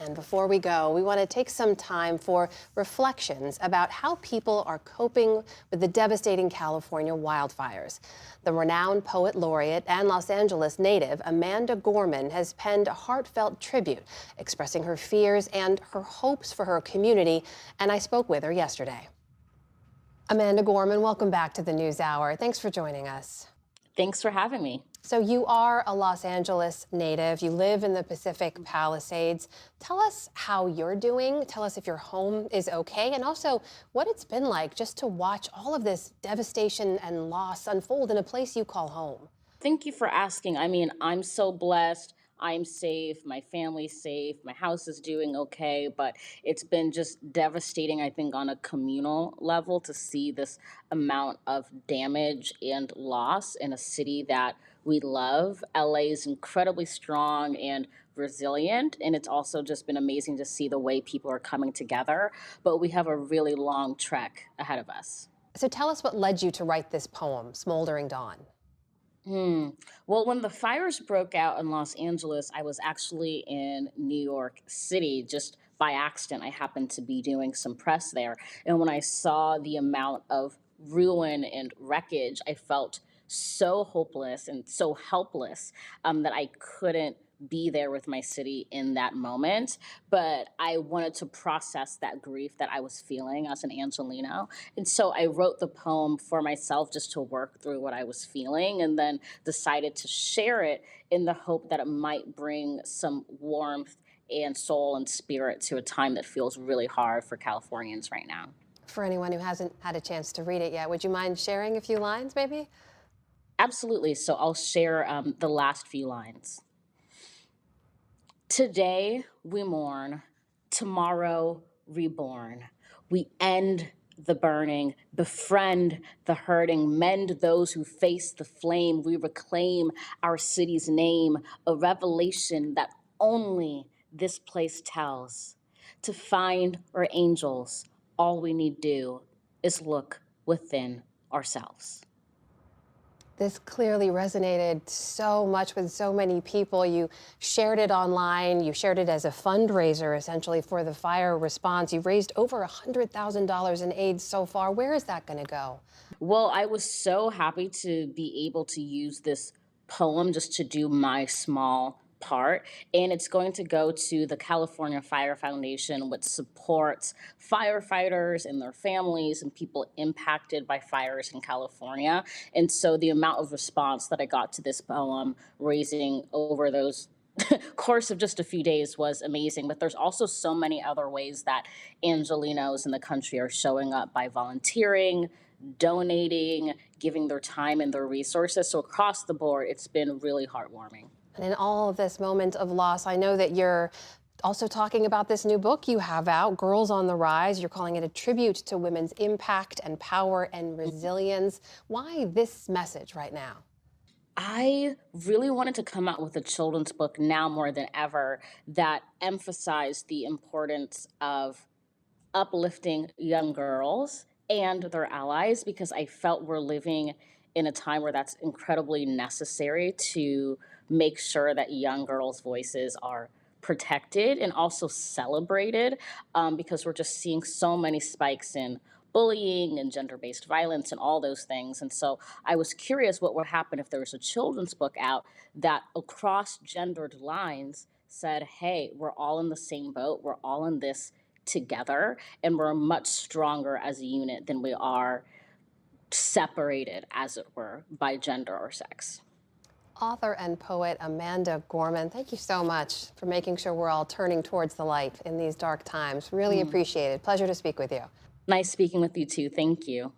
And before we go, we want to take some time for reflections about how people are coping with the devastating California wildfires. The renowned poet laureate and Los Angeles native Amanda Gorman has penned a heartfelt tribute, expressing her fears and her hopes for her community, and I spoke with her yesterday. Amanda Gorman, welcome back to the NewsHour. Thanks for joining us. Thanks for having me. So you are a Los Angeles native. You live in the Pacific Palisades. Tell us how you're doing. Tell us if your home is okay, and also what it's been like just to watch all of this devastation and loss unfold in a place you call home. Thank you for asking. I mean, I'm so blessed. I'm safe. My family's safe. My house is doing okay. But it's been just devastating, I think, on a communal level to see this amount of damage and loss in a city that we love. LA is incredibly strong and resilient. And it's also just been amazing to see the way people are coming together. But we have a really long trek ahead of us. So tell us what led you to write this poem, Smoldering Dawn. Hmm. Well, when the fires broke out in Los Angeles, I was actually in New York City just by accident. I happened to be doing some press there. And when I saw the amount of ruin and wreckage, I felt so hopeless and so helpless that I couldn't be there with my city in that moment. But I wanted to process that grief that I was feeling as an Angelino. And so I wrote the poem for myself just to work through what I was feeling, and then decided to share it in the hope that it might bring some warmth and soul and spirit to a time that feels really hard for Californians right now. For anyone who hasn't had a chance to read it yet, would you mind sharing a few lines, maybe? Absolutely. So I'll share the last few lines. Today we mourn, tomorrow reborn. We end the burning, befriend the hurting, mend those who face the flame. We reclaim our city's name, a revelation that only this place tells. To find our angels, all we need do is look within ourselves. This clearly resonated so much with so many people. You shared it online. You shared it as a fundraiser, essentially, for the fire response. You've raised over $100,000 in aid so far. Where is that going to go? Well, I was so happy to be able to use this poem just to do my small part. And it's going to go to the California Fire Foundation, which supports firefighters and their families and people impacted by fires in California. And so the amount of response that I got to this poem, raising over those course of just a few days, was amazing. But there's also so many other ways that Angelinos in the country are showing up by volunteering, donating, giving their time and their resources. So across the board, it's been really heartwarming. And in all of this moment of loss, I know that you're also talking about this new book you have out, Girls on the Rise. You're calling it a tribute to women's impact and power and resilience. Why this message right now? I really wanted to come out with a children's book now more than ever that emphasized the importance of uplifting young girls and their allies, because I felt we're living in a time where that's incredibly necessary to make sure that young girls' voices are protected and also celebrated, because we're just seeing so many spikes in bullying and gender-based violence and all those things. And so I was curious what would happen if there was a children's book out that across gendered lines said, hey, we're all in the same boat, we're all in this together, and we're much stronger as a unit than we are separated, as it were, by gender or sex. Author and poet Amanda Gorman, thank you so much for making sure we're all turning towards the light in these dark times. Really appreciate it. Pleasure to speak with you. Nice speaking with you too. Thank you.